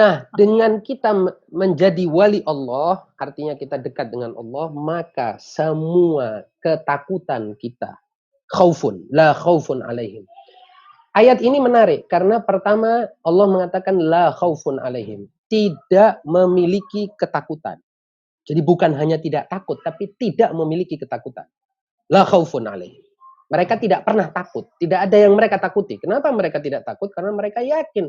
Nah, dengan kita menjadi wali Allah, artinya kita dekat dengan Allah, maka semua ketakutan kita, khaufun, la khaufun alaihim. Ayat ini menarik karena pertama Allah mengatakan la khaufun alaihim, tidak memiliki ketakutan. Jadi bukan hanya tidak takut, tapi tidak memiliki ketakutan. La khaufun alaihim. Mereka tidak pernah takut. Tidak ada yang mereka takuti. Kenapa mereka tidak takut? Karena mereka yakin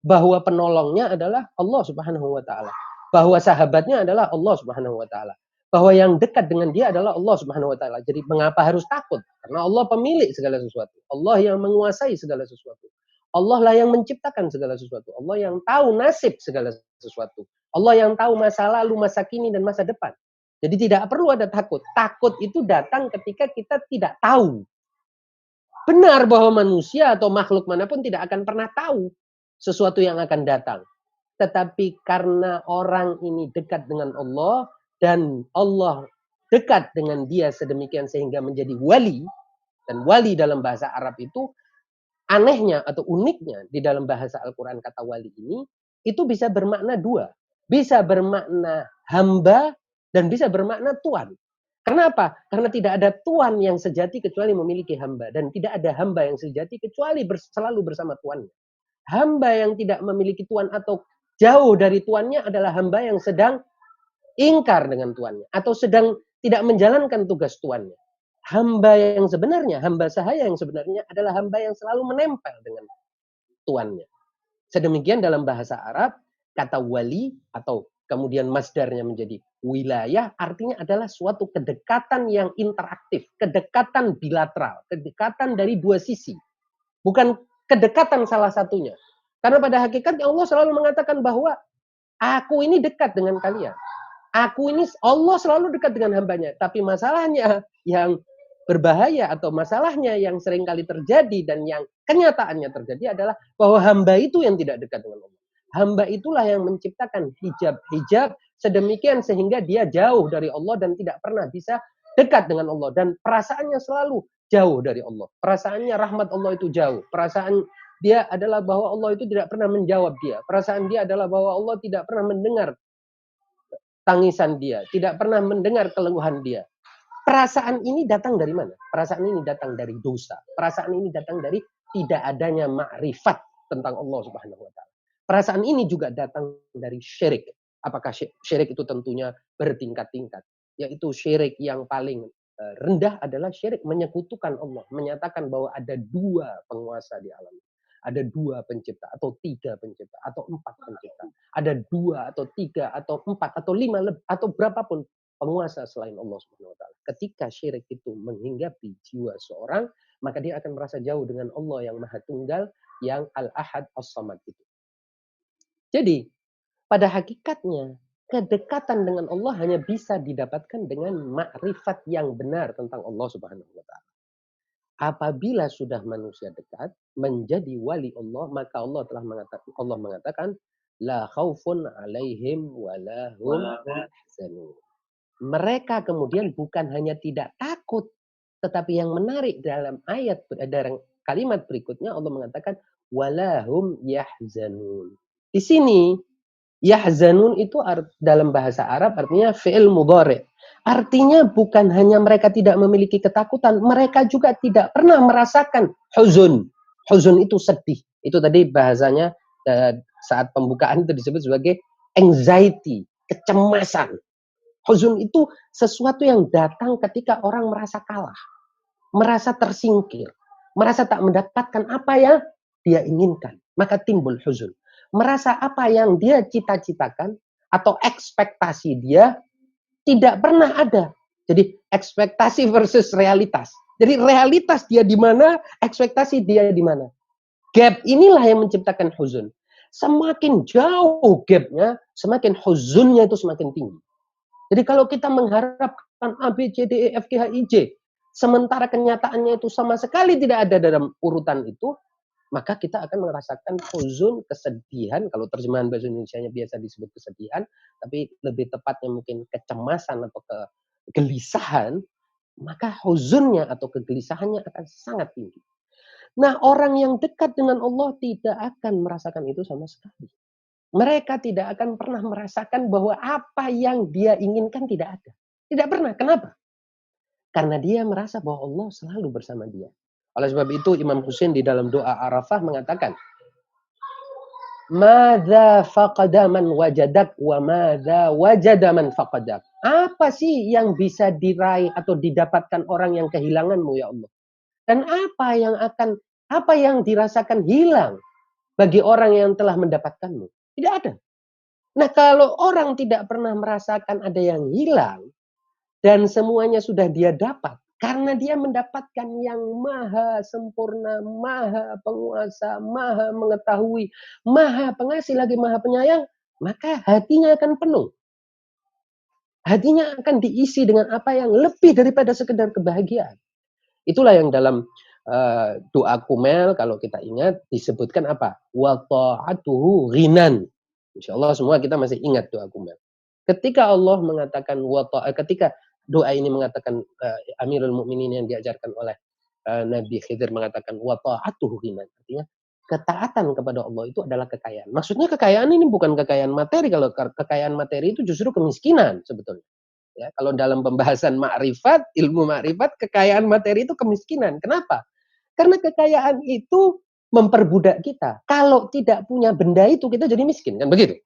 bahwa penolongnya adalah Allah Subhanahu wa taala. Bahwa sahabatnya adalah Allah Subhanahu wa taala. Bahwa yang dekat dengan dia adalah Allah Subhanahu wa taala. Jadi mengapa harus takut? Karena Allah pemilik segala sesuatu. Allah yang menguasai segala sesuatu. Allah lah yang menciptakan segala sesuatu. Allah yang tahu nasib segala sesuatu. Allah yang tahu masa lalu, masa kini, dan masa depan. Jadi tidak perlu ada takut. Takut itu datang ketika kita tidak tahu. Benar bahwa manusia atau makhluk manapun tidak akan pernah tahu sesuatu yang akan datang. Tetapi karena orang ini dekat dengan Allah dan Allah dekat dengan dia sedemikian sehingga menjadi wali, dan wali dalam bahasa Arab itu anehnya atau uniknya di dalam bahasa Al-Quran kata wali ini itu bisa bermakna dua. Bisa bermakna hamba dan bisa bermakna tuan. Kenapa? Karena tidak ada tuan yang sejati kecuali memiliki hamba. Dan tidak ada hamba yang sejati kecuali selalu bersama tuannya. Hamba yang tidak memiliki tuan atau jauh dari tuannya adalah hamba yang sedang ingkar dengan tuannya. Atau sedang tidak menjalankan tugas tuannya. Hamba yang sebenarnya, hamba sahaya yang sebenarnya adalah hamba yang selalu menempel dengan tuannya. Sedemikian dalam bahasa Arab, kata wali atau kemudian masdarnya menjadi wilayah, artinya adalah suatu kedekatan yang interaktif, kedekatan bilateral, kedekatan dari dua sisi. Bukan kedekatan salah satunya. Karena pada hakikatnya Allah selalu mengatakan bahwa aku ini dekat dengan kalian. Aku ini, Allah selalu dekat dengan hambanya. Tapi masalahnya yang berbahaya atau masalahnya yang sering kali terjadi dan yang kenyataannya terjadi adalah bahwa hamba itu yang tidak dekat dengan Allah. Hamba itulah yang menciptakan hijab-hijab sedemikian sehingga dia jauh dari Allah dan tidak pernah bisa dekat dengan Allah. Dan perasaannya selalu jauh dari Allah. Perasaannya rahmat Allah itu jauh. Perasaan dia adalah bahwa Allah itu tidak pernah menjawab dia. Perasaan dia adalah bahwa Allah tidak pernah mendengar tangisan dia. Tidak pernah mendengar keluhan dia. Perasaan ini datang dari mana? Perasaan ini datang dari dosa. Perasaan ini datang dari tidak adanya makrifat tentang Allah Subhanahu wa taala. Perasaan ini juga datang dari syirik. Apakah syirik itu tentunya bertingkat-tingkat? Yaitu syirik yang paling rendah adalah syirik menyekutukan Allah, menyatakan bahwa ada dua penguasa di alam. Ada dua pencipta atau tiga pencipta atau empat pencipta. Ada dua atau tiga atau empat atau lima atau berapapun penguasa selain Allah Subhanahu wa taala. Ketika syirik itu menghinggapi jiwa seorang, maka dia akan merasa jauh dengan Allah yang Maha Tunggal, yang Al-Ahad As-Samad itu. Jadi, pada hakikatnya kedekatan dengan Allah hanya bisa didapatkan dengan makrifat yang benar tentang Allah Subhanahu wa taala. Apabila sudah manusia dekat menjadi wali Allah, maka Allah mengatakan la khaufun alaihim wala hum yahzanun. Mereka kemudian bukan hanya tidak takut, tetapi yang menarik dalam ayat dalam kalimat berikutnya Allah mengatakan walahum yahzanun. Di sini yahzanun itu dalam bahasa Arab artinya fi'il mudhari'. Artinya bukan hanya mereka tidak memiliki ketakutan, mereka juga tidak pernah merasakan huzun. Huzun itu sedih. Itu tadi bahasanya saat pembukaan itu disebut sebagai anxiety, kecemasan. Huzun itu sesuatu yang datang ketika orang merasa kalah, merasa tersingkir, merasa tak mendapatkan apa yang dia inginkan. Maka timbul huzun. Merasa apa yang dia cita-citakan atau ekspektasi dia tidak pernah ada. Jadi ekspektasi versus realitas. Jadi realitas dia di mana, ekspektasi dia di mana. Gap inilah yang menciptakan huzun. Semakin jauh gapnya, semakin huzunnya itu semakin tinggi. Jadi kalau kita mengharapkan A, B, C, D, E, F, G, H, I, J, sementara kenyataannya itu sama sekali tidak ada dalam urutan itu, maka kita akan merasakan huzun, kesedihan. Kalau terjemahan bahasa Indonesianya biasa disebut kesedihan, tapi lebih tepatnya mungkin kecemasan atau kegelisahan, maka huzunnya atau kegelisahannya akan sangat tinggi. Nah, orang yang dekat dengan Allah tidak akan merasakan itu sama sekali. Mereka tidak akan pernah merasakan bahwa apa yang dia inginkan tidak ada. Tidak pernah. Kenapa? Karena dia merasa bahwa Allah selalu bersama dia. Oleh sebab itu Imam Husain di dalam doa Arafah mengatakan, "Madza faqada man wajadak wa madza wajada man faqadak." Apa sih yang bisa diraih atau didapatkan orang yang kehilanganmu ya Allah? Dan apa yang dirasakan hilang bagi orang yang telah mendapatkanmu? Tidak ada. Nah, kalau orang tidak pernah merasakan ada yang hilang dan semuanya sudah dia dapat, karena dia mendapatkan yang maha sempurna, maha penguasa, maha mengetahui, maha pengasih lagi maha penyayang, maka hatinya akan penuh. Hatinya akan diisi dengan apa yang lebih daripada sekedar kebahagiaan. Itulah yang dalam doa kumel kalau kita ingat disebutkan apa? Wa ta'atuhu ghinan. Insyaallah semua kita masih ingat doa kumel. Ketika Allah mengatakan ketika doa ini mengatakan Amirul Mukminin yang diajarkan oleh Nabi Khidir mengatakan wa ta'atuhu ghinan. Artinya ketaatan kepada Allah itu adalah kekayaan. Maksudnya kekayaan ini bukan kekayaan materi. Kalau kekayaan materi itu justru kemiskinan sebetulnya. Ya, kalau dalam pembahasan makrifat, ilmu makrifat, kekayaan materi itu kemiskinan. Kenapa? Karena kekayaan itu memperbudak kita. Kalau tidak punya benda itu kita jadi miskin, kan begitu?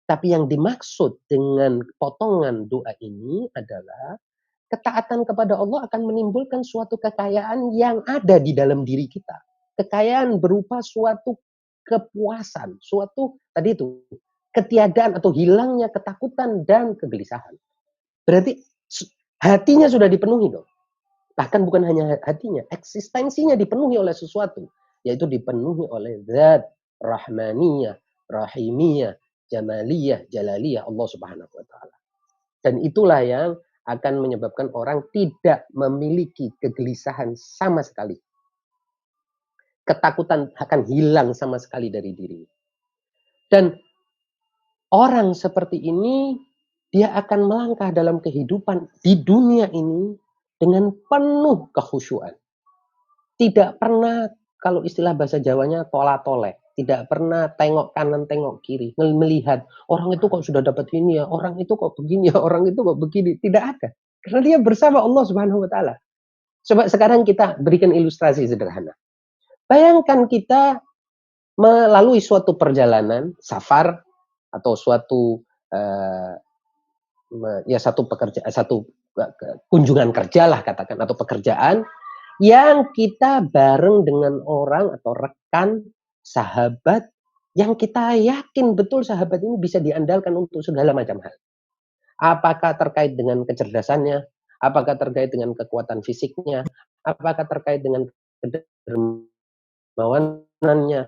Tapi yang dimaksud dengan potongan doa ini adalah ketaatan kepada Allah akan menimbulkan suatu kekayaan yang ada di dalam diri kita. Kekayaan berupa suatu kepuasan, suatu tadi itu ketiadaan atau hilangnya ketakutan dan kegelisahan. Berarti hatinya sudah dipenuhi dong. Bahkan bukan hanya hatinya, eksistensinya dipenuhi oleh sesuatu. Yaitu dipenuhi oleh zat, rahmaniyah, rahimiyah, jamaliyah, jalaliyah Allah subhanahu wa ta'ala. Dan itulah yang akan menyebabkan orang tidak memiliki kegelisahan sama sekali. Ketakutan akan hilang sama sekali dari diri. Dan orang seperti ini dia akan melangkah dalam kehidupan di dunia ini dengan penuh kekhusyuan. Tidak pernah, kalau istilah bahasa Jawanya, tola-tole. Tidak pernah tengok kanan, tengok kiri. Melihat, orang itu kok sudah dapat ini ya, orang itu kok begini ya, orang itu kok begini. Tidak ada. Karena dia bersama Allah Subhanahu wa Ta'ala. Coba sekarang kita berikan ilustrasi sederhana. Bayangkan kita melalui suatu perjalanan, safar, atau suatu satu kunjungan kerja lah katakan atau pekerjaan yang kita bareng dengan orang atau rekan sahabat yang kita yakin betul sahabat ini bisa diandalkan untuk segala macam hal. Apakah terkait dengan kecerdasannya, apakah terkait dengan kekuatan fisiknya, apakah terkait dengan kedermawanannya,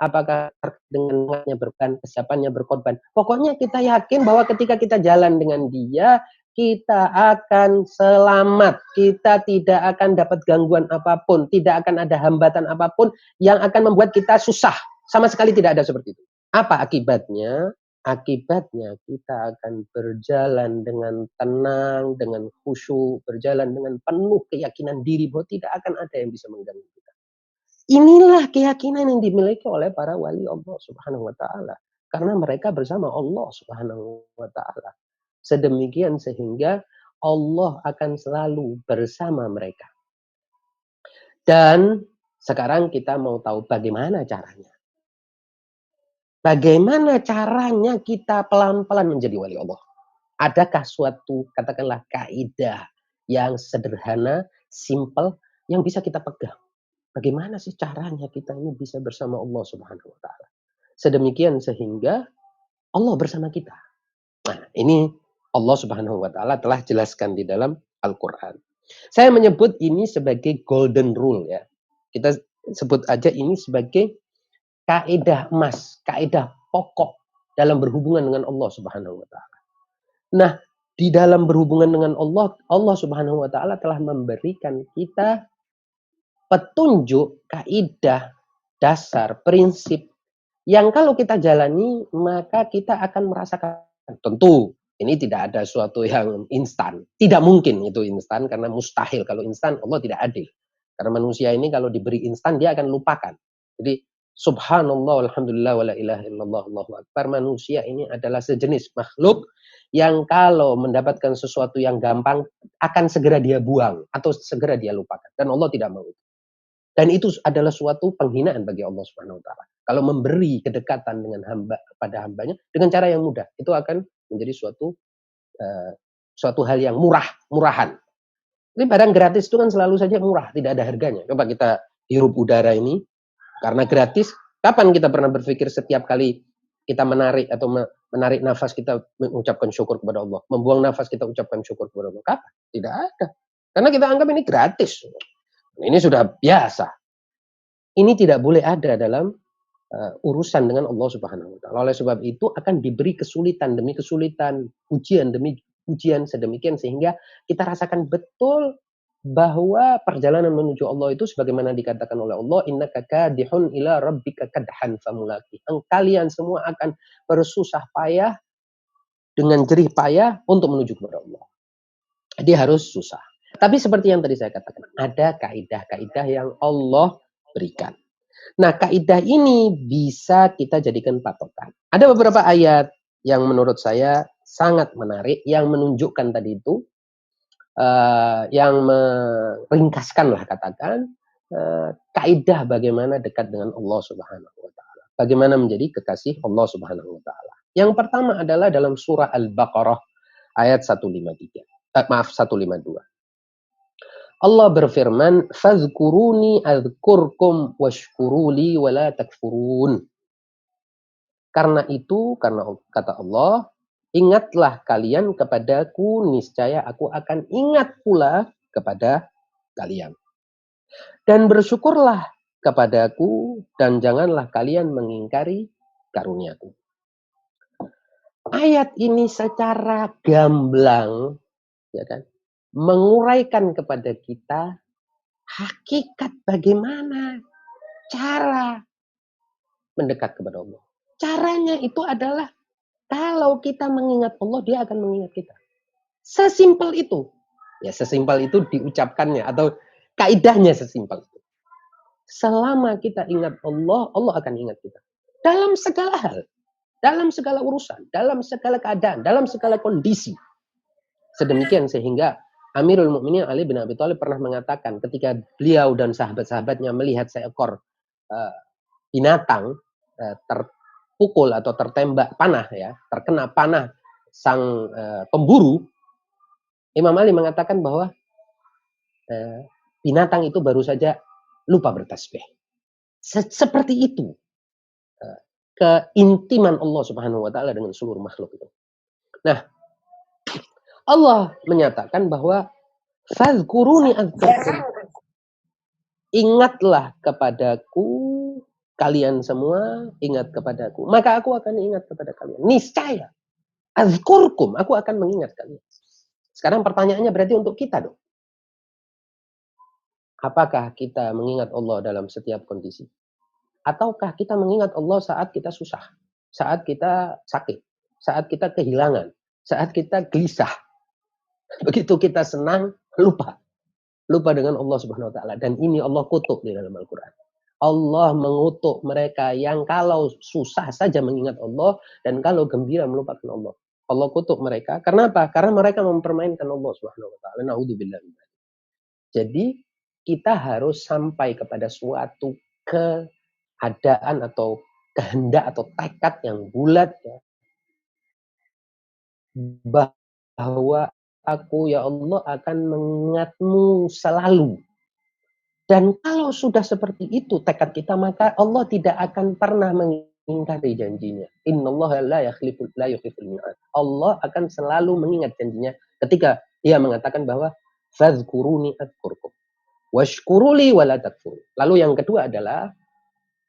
apakah dengannya kesiapannya berkorban. Pokoknya kita yakin bahwa ketika kita jalan dengan dia, kita akan selamat. Kita tidak akan dapat gangguan apapun. Tidak akan ada hambatan apapun yang akan membuat kita susah. Sama sekali tidak ada seperti itu. Apa akibatnya? Akibatnya kita akan berjalan dengan tenang, dengan khusyuk, berjalan dengan penuh keyakinan diri bahwa tidak akan ada yang bisa mengganggu kita. Inilah keyakinan yang dimiliki oleh para wali Allah Subhanahu wa Ta'ala. Karena mereka bersama Allah Subhanahu wa Ta'ala. Sedemikian sehingga Allah akan selalu bersama mereka. Dan sekarang kita mau tahu bagaimana caranya. Bagaimana caranya kita pelan-pelan menjadi wali Allah? Adakah suatu, katakanlah, kaidah yang sederhana, simple, yang bisa kita pegang? Bagaimana sih caranya kita ini bisa bersama Allah Subhanahu wa Ta'ala? Sedemikian sehingga Allah bersama kita. Nah, ini Allah Subhanahu wa Ta'ala telah jelaskan di dalam Al-Qur'an. Saya menyebut ini sebagai golden rule ya. Kita sebut aja ini sebagai kaidah emas, kaidah pokok dalam berhubungan dengan Allah Subhanahu wa Ta'ala. Nah, di dalam berhubungan dengan Allah, Allah Subhanahu wa Ta'ala telah memberikan kita petunjuk, kaidah, dasar, prinsip yang kalau kita jalani maka kita akan merasakan. Tentu ini tidak ada suatu yang instan. Tidak mungkin itu instan karena mustahil. Kalau instan Allah tidak adil. Karena manusia ini kalau diberi instan dia akan lupakan. Jadi Subhanallah, alhamdulillah, wa la ilaha illallah, Allahu akbar. Manusia ini adalah sejenis makhluk yang kalau mendapatkan sesuatu yang gampang akan segera dia buang atau segera dia lupakan. Dan Allah tidak mau. Dan itu adalah suatu penghinaan bagi Allah Subhanahu wa taala. Kalau memberi kedekatan dengan hamba pada hambanya dengan cara yang mudah, itu akan menjadi suatu hal yang murahan. Ini barang gratis itu kan selalu saja murah, tidak ada harganya. Coba kita hirup udara ini karena gratis. Kapan kita pernah berpikir setiap kali kita menarik atau menarik nafas kita mengucapkan syukur kepada Allah, membuang nafas kita ucapkan syukur kepada Allah? Kapan? Tidak ada. Karena kita anggap ini gratis. Ini sudah biasa. Ini tidak boleh ada dalam urusan dengan Allah Subhanahu wa taala. Oleh sebab itu akan diberi kesulitan demi kesulitan, ujian demi ujian sedemikian sehingga kita rasakan betul bahwa perjalanan menuju Allah itu sebagaimana dikatakan oleh Allah, innaka kadihun ila rabbika kadhan famulaqi. Kalian semua akan bersusah payah dengan jerih payah untuk menuju kepada Allah. Jadi harus susah. Tapi seperti yang tadi saya katakan, ada kaidah-kaidah yang Allah berikan. Nah, kaidah ini bisa kita jadikan patokan. Ada beberapa ayat yang menurut saya sangat menarik yang menunjukkan tadi itu yang meringkaskan lah katakan kaidah bagaimana dekat dengan Allah Subhanahu wa taala. Bagaimana menjadi kekasih Allah Subhanahu wa taala. Yang pertama adalah dalam surah Al-Baqarah ayat 153. 152. Allah berfirman, "Fadhkuruni adzkurkum washkuruli wa la takfurun." Karena itu, karena kata Allah, ingatlah kalian kepadaku, niscaya aku akan ingat pula kepada kalian. Dan bersyukurlah kepadaku, dan janganlah kalian mengingkari karuniaku. Ayat ini secara gamblang, ya kan, menguraikan kepada kita hakikat bagaimana cara mendekat kepada Allah. Caranya itu adalah kalau kita mengingat Allah, dia akan mengingat kita. Sesimpel itu. Ya, sesimpel itu diucapkannya atau kaidahnya sesimpel itu. Selama kita ingat Allah, Allah akan ingat kita. Dalam segala hal, dalam segala urusan, dalam segala keadaan, dalam segala kondisi. Sedemikian sehingga Amirul Mukminin Ali bin Abi Thalib pernah mengatakan ketika beliau dan sahabat-sahabatnya melihat seekor binatang terpukul atau tertembak panah, ya, terkena panah sang pemburu, Imam Ali mengatakan bahwa binatang itu baru saja lupa bertasbih. Seperti itu keintiman Allah Subhanahu wa taala dengan seluruh makhluk itu. Nah, Allah menyatakan bahwa fadhkuruni adzkurkum. Ingatlah kepadaku, kalian semua ingat kepadaku, maka aku akan ingat kepada kalian. Niscaya adzkurkum, aku akan mengingat kalian. Sekarang pertanyaannya berarti untuk kita dong. Apakah kita mengingat Allah dalam setiap kondisi? Ataukah kita mengingat Allah saat kita susah, saat kita sakit, saat kita kehilangan, saat kita gelisah. Begitu kita senang, lupa dengan Allah Subhanahu wa taala. Dan ini Allah kutuk di dalam Al-Qur'an. Allah mengutuk mereka yang kalau susah saja mengingat Allah dan kalau gembira melupakan Allah. Allah kutuk mereka. Karena apa? Karena mereka mempermainkan Allah Subhanahu wa taala. Naudzubillah. Jadi kita harus sampai kepada suatu keadaan atau kehendak atau tekad yang bulat, ya, bahwa aku ya Allah akan mengingatmu selalu. Dan kalau sudah seperti itu tekad kita, maka Allah tidak akan pernah mengingkari janjinya. Innallaha la yukhliful mi'ad. Allah akan selalu mengingat janjinya ketika dia mengatakan bahwa fadhkuruni adzkurkum washkuruli wala takfur. Lalu yang kedua adalah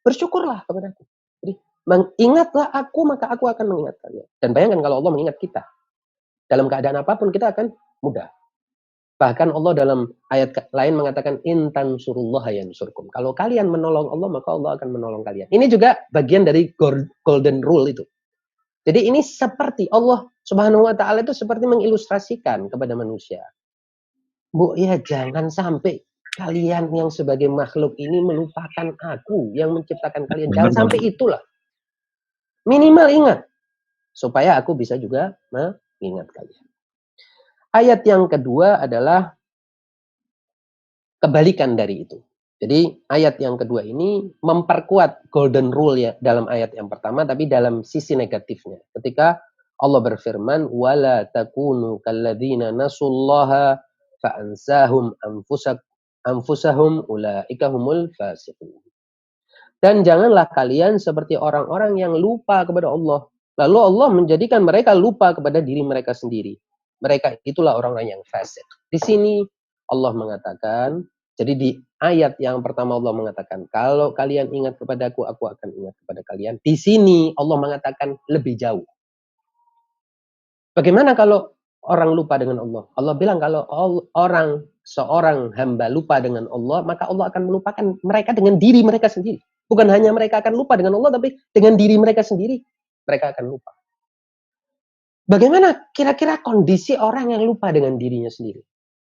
bersyukurlah kepadaku. Jadi mengingatlah aku, maka aku akan mengingat kalian. Dan bayangkan kalau Allah mengingat kita, dalam keadaan apapun kita akan mudah. Bahkan Allah dalam ayat lain mengatakan intan surullah yansurkum. Kalau kalian menolong Allah, maka Allah akan menolong kalian. Ini juga bagian dari golden rule itu. Jadi ini seperti Allah Subhanahu wa taala itu seperti mengilustrasikan kepada manusia. Bu, ya jangan sampai kalian yang sebagai makhluk ini melupakan aku yang menciptakan kalian. Jangan sampai itulah. Minimal ingat. Supaya aku bisa juga mengingat kalian. Ayat yang kedua adalah kebalikan dari itu. Jadi ayat yang kedua ini memperkuat golden rule ya dalam ayat yang pertama, tapi dalam sisi negatifnya. Ketika Allah berfirman, wala takunu kalladzina nasullaha fa'ansahum anfusahum ulaika humul fasiqun. Dan janganlah kalian seperti orang-orang yang lupa kepada Allah. Lalu Allah menjadikan mereka lupa kepada diri mereka sendiri. Mereka itulah orang-orang yang fasik. Di sini Allah mengatakan, jadi di ayat yang pertama Allah mengatakan, kalau kalian ingat kepadaku, aku akan ingat kepada kalian. Di sini Allah mengatakan lebih jauh. Bagaimana kalau orang lupa dengan Allah? Allah bilang kalau seorang hamba lupa dengan Allah, maka Allah akan melupakan mereka dengan diri mereka sendiri. Bukan hanya mereka akan lupa dengan Allah, tapi dengan diri mereka sendiri, mereka akan lupa. Bagaimana kira-kira kondisi orang yang lupa dengan dirinya sendiri?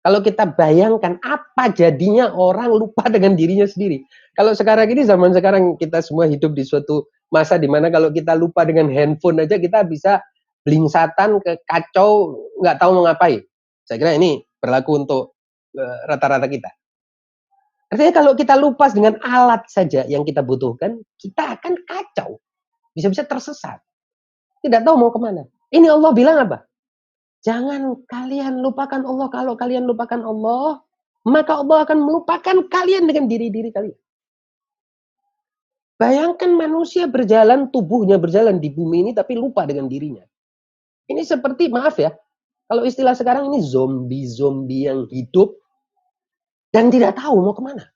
Kalau kita bayangkan apa jadinya orang lupa dengan dirinya sendiri. Kalau sekarang ini, zaman sekarang kita semua hidup di suatu masa di mana kalau kita lupa dengan handphone aja kita bisa blingsatan, ke kacau, nggak tahu mau ngapain. Saya kira ini berlaku untuk rata-rata kita. Artinya kalau kita lupa dengan alat saja yang kita butuhkan, kita akan kacau. Bisa-bisa tersesat. Tidak tahu mau kemana. Ini Allah bilang apa? Jangan kalian lupakan Allah. Kalau kalian lupakan Allah, maka Allah akan melupakan kalian dengan diri-diri kalian. Bayangkan manusia berjalan, tubuhnya berjalan di bumi ini, tapi lupa dengan dirinya. Ini seperti, maaf ya, kalau istilah sekarang ini zombie-zombie yang hidup dan tidak tahu mau kemana.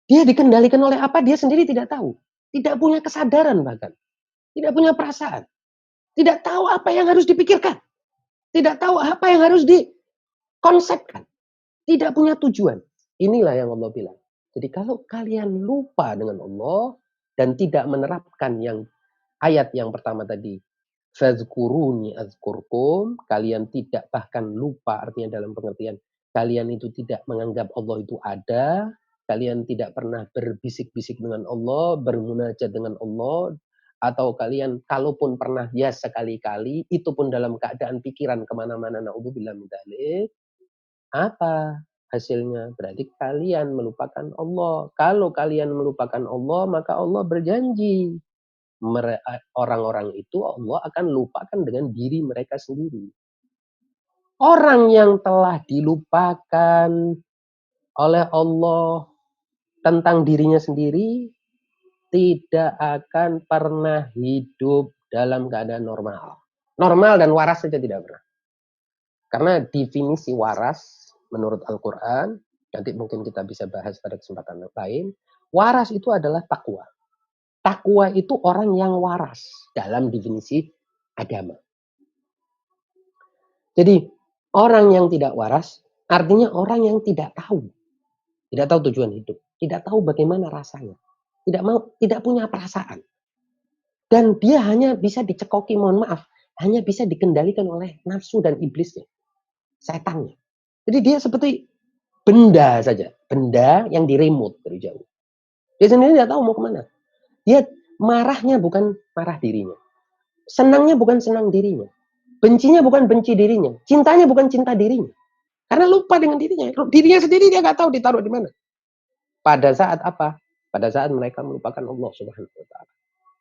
Dia dikendalikan oleh apa, dia sendiri tidak tahu. Tidak punya kesadaran bahkan. Tidak punya perasaan. Tidak tahu apa yang harus dipikirkan. Tidak tahu apa yang harus dikonsepkan. Tidak punya tujuan. Inilah yang Allah bilang. Jadi kalau kalian lupa dengan Allah dan tidak menerapkan yang ayat yang pertama tadi, fadzkuruni azkurkum, kalian tidak bahkan lupa, artinya dalam pengertian kalian itu tidak menganggap Allah itu ada, kalian tidak pernah berbisik-bisik dengan Allah, bermunajat dengan Allah, atau kalian kalaupun pernah ya sekali-kali, itu pun dalam keadaan pikiran kemana-mana, na'udzubillah min dzalik, apa hasilnya? Berarti kalian melupakan Allah. Kalau kalian melupakan Allah, maka Allah berjanji orang-orang itu Allah akan lupakan dengan diri mereka sendiri. Orang yang telah dilupakan oleh Allah tentang dirinya sendiri tidak akan pernah hidup dalam keadaan normal. Normal dan waras saja tidak pernah. Karena definisi waras menurut Al-Quran, nanti mungkin kita bisa bahas pada kesempatan lain, waras itu adalah takwa. Takwa itu orang yang waras dalam definisi agama. Jadi orang yang tidak waras artinya orang yang tidak tahu tujuan hidup, tidak tahu bagaimana rasanya, tidak punya perasaan, dan dia hanya bisa dicekoki, mohon maaf, hanya bisa dikendalikan oleh nafsu dan iblisnya, setannya. Jadi dia seperti benda saja, benda yang diremut dari jauh. Dia sendiri tidak tahu mau kemana. Dia marahnya bukan marah dirinya, senangnya bukan senang dirinya, bencinya bukan benci dirinya, cintanya bukan cinta dirinya. Karena lupa dengan dirinya. Dirinya sendiri dia nggak tahu ditaruh di mana. Pada saat apa? Pada saat mereka melupakan Allah Subhanahu wa taala.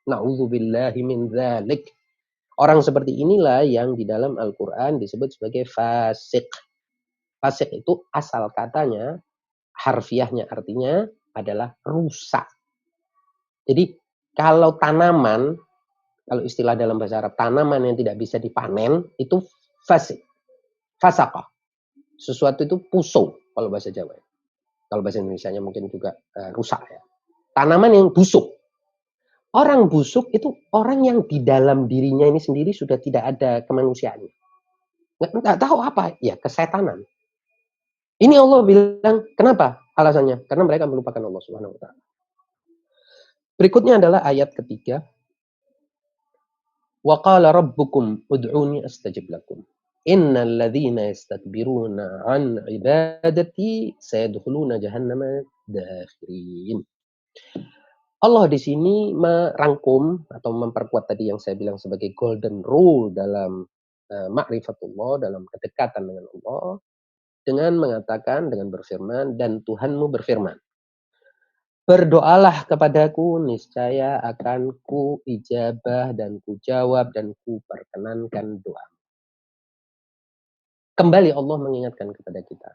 Na'udzubillahi min dzalik. Orang seperti inilah yang di dalam Al-Qur'an disebut sebagai fasik. Fasik itu asal katanya, harfiahnya artinya adalah rusak. Jadi kalau tanaman, kalau istilah dalam bahasa Arab, tanaman yang tidak bisa dipanen itu fasik. Fasaqah. Sesuatu itu pusung kalau bahasa Jawa. Kalau bahasa Indonesianya mungkin juga rusak ya. Tanaman yang busuk. Orang busuk itu orang yang di dalam dirinya ini sendiri sudah tidak ada kemanusiaannya. Nggak tahu apa, ya kesetanan. Ini Allah bilang, kenapa? Alasannya, karena mereka melupakan Allah Subhanahu wa taala. Berikutnya adalah ayat ketiga. Wa qala rabbukum ud'uni astajib lakum. innal ladzina yastakbiruna an ibadati sayadkhuluna jahannama dakhirin. Allah di sini merangkum atau memperkuat tadi yang saya bilang sebagai golden rule dalam ma'rifatullah, dalam kedekatan dengan Allah, dengan mengatakan, dengan berfirman, dan Tuhanmu berfirman, berdoalah kepadaku, niscaya akan ku ijabah dan ku jawab dan ku perkenankan doa. Kembali Allah mengingatkan kepada kita.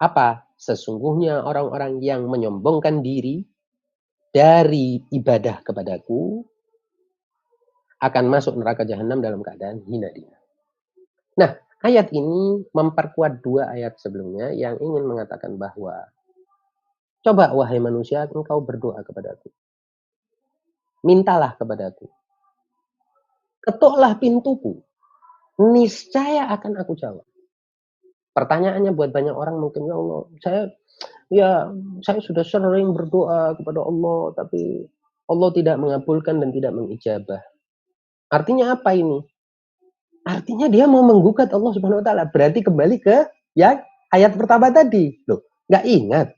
Apa? Sesungguhnya orang-orang yang menyombongkan diri dari ibadah kepadaku akan masuk neraka jahanam dalam keadaan hina dia. Nah, ayat ini memperkuat dua ayat sebelumnya yang ingin mengatakan bahwa coba wahai manusia engkau berdoa kepadaku. Mintalah kepadaku. Ketuklah pintuku. Niscaya akan aku jawab. Pertanyaannya buat banyak orang mungkin, ya Allah, saya sudah sering berdoa kepada Allah tapi Allah tidak mengabulkan dan tidak mengijabah. Artinya apa ini? Artinya dia mau menggugat Allah Subhanahu wa taala. Berarti kembali ke yang ayat pertama tadi. Loh, enggak ingat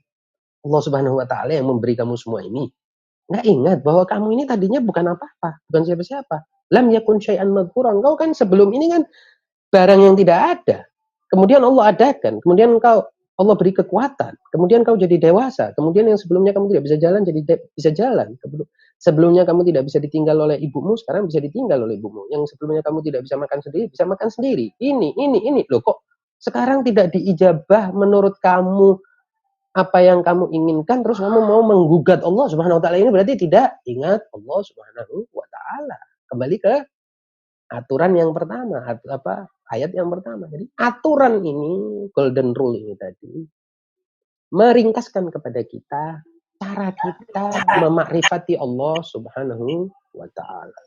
Allah Subhanahu wa taala yang memberi kamu semua ini? Enggak ingat bahwa kamu ini tadinya bukan apa-apa, bukan siapa-siapa. Lam yakun syai'an madhkura. Engkau kan sebelum ini kan barang yang tidak ada. Kemudian Allah adakan, kemudian Allah beri kekuatan, kemudian kau jadi dewasa, kemudian yang sebelumnya kamu tidak bisa jalan jadi bisa jalan. Sebelumnya kamu tidak bisa ditinggal oleh ibumu, sekarang bisa ditinggal oleh ibumu. Yang sebelumnya kamu tidak bisa makan sendiri, bisa makan sendiri. Ini. Loh kok sekarang tidak diijabah menurut kamu apa yang kamu inginkan, terus kamu mau menggugat Allah Subhanahu wa taala, ini berarti tidak ingat Allah Subhanahu wa taala. Kembali ke aturan yang pertama, ayat yang pertama. Jadi aturan ini, golden rule ini tadi, meringkaskan kepada kita cara kita memakrifati Allah Subhanahu wa taala.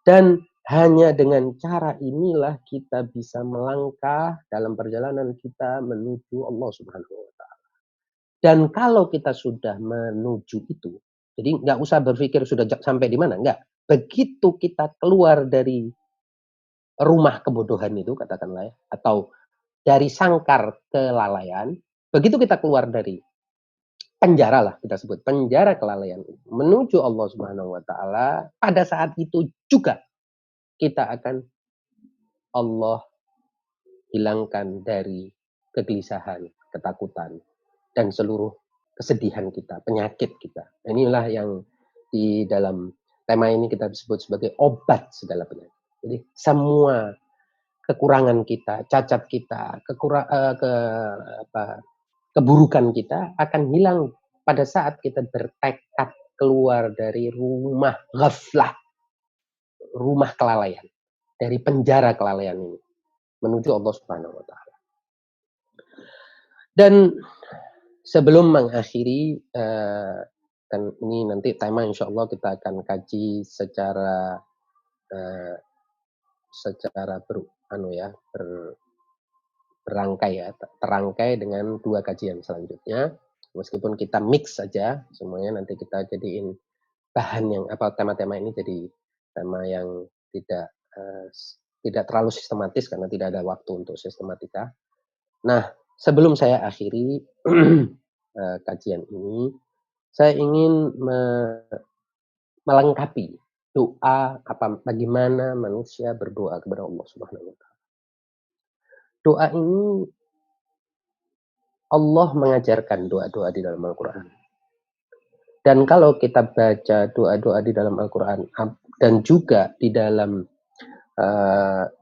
Dan hanya dengan cara inilah kita bisa melangkah dalam perjalanan kita menuju Allah Subhanahu wa taala. Dan kalau kita sudah menuju itu, jadi nggak usah berpikir sudah sampai di mana, enggak. Begitu kita keluar dari rumah kebodohan itu katakanlah ya, atau dari sangkar kelalaian, begitu kita keluar dari penjara lah kita sebut, penjara kelalaian menuju Allah Subhanahu wa taala, pada saat itu juga kita akan Allah hilangkan dari kegelisahan, ketakutan dan seluruh kesedihan kita, penyakit kita. Inilah yang di dalam tema ini kita sebut sebagai obat segala penyakit. Jadi semua kekurangan kita, cacat kita, keburukan kita akan hilang pada saat kita bertekad keluar dari rumah ghaflah, rumah kelalaian, dari penjara kelalaian ini menuju Allah Subhanahu wa taala. Dan sebelum mengakhiri dan ini nanti tema insya Allah kita akan kaji secara berangkai ya, terangkai dengan dua kajian selanjutnya. Meskipun kita mix saja semuanya, nanti kita jadiin bahan yang tema-tema ini jadi tema yang tidak terlalu sistematis karena tidak ada waktu untuk sistematika. Nah, sebelum saya akhiri kajian ini, saya ingin melengkapi doa bagaimana manusia berdoa kepada Allah Subhanahu wa taala. Doa ini Allah mengajarkan doa-doa di dalam Al-Qur'an. Dan kalau kita baca doa-doa di dalam Al-Qur'an dan juga di dalam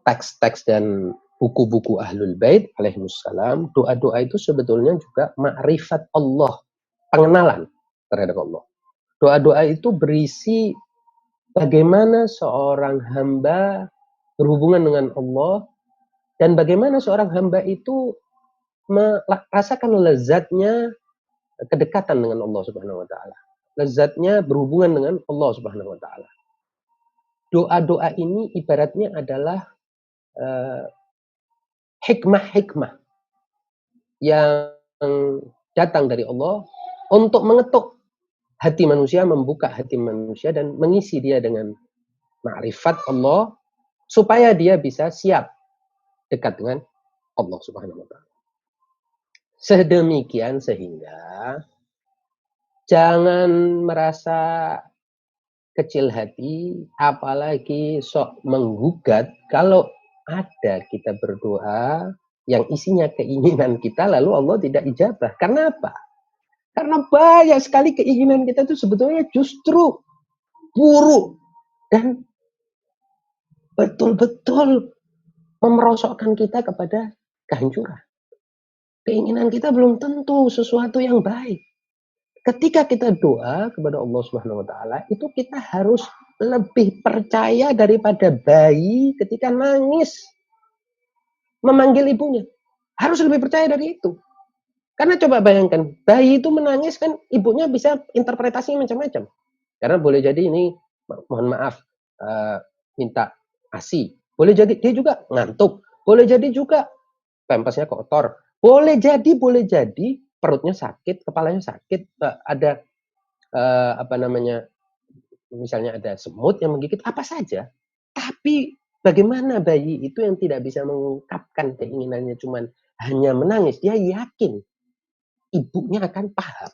teks-teks dan buku-buku Ahlul Bait alaihimussalam, doa-doa itu sebetulnya juga ma'rifat Allah, pengenalan terhadap Allah. Doa-doa itu berisi bagaimana seorang hamba berhubungan dengan Allah dan bagaimana seorang hamba itu merasakan lezatnya kedekatan dengan Allah Subhanahu wa taala. Lezatnya berhubungan dengan Allah Subhanahu wa taala. Doa-doa ini ibaratnya adalah hikmah-hikmah yang datang dari Allah untuk mengetuk hati manusia, membuka hati manusia dan mengisi dia dengan ma'rifat Allah supaya dia bisa siap dekat dengan Allah Subhanahu wa taala. Sedemikian sehingga jangan merasa kecil hati, apalagi sok menggugat kalau ada kita berdoa yang isinya keinginan kita lalu Allah tidak ijabah. Karena apa? Karena banyak sekali keinginan kita itu sebetulnya justru buruk dan betul-betul memerosokkan kita kepada kehancuran. Keinginan kita belum tentu sesuatu yang baik. Ketika kita doa kepada Allah Subhanahu wa taala, itu kita harus lebih percaya daripada bayi ketika nangis memanggil ibunya. Harus lebih percaya dari itu. Karena coba bayangkan, bayi itu menangis kan ibunya bisa interpretasi macam-macam. Karena boleh jadi ini mohon maaf minta ASI. Boleh jadi dia juga ngantuk. Boleh jadi juga pampasnya kotor. Boleh jadi perutnya sakit, kepalanya sakit, ada apa namanya, misalnya ada semut yang menggigit, apa saja. Tapi bagaimana bayi itu yang tidak bisa mengungkapkan keinginannya cuman hanya menangis, dia yakin ibunya akan paham.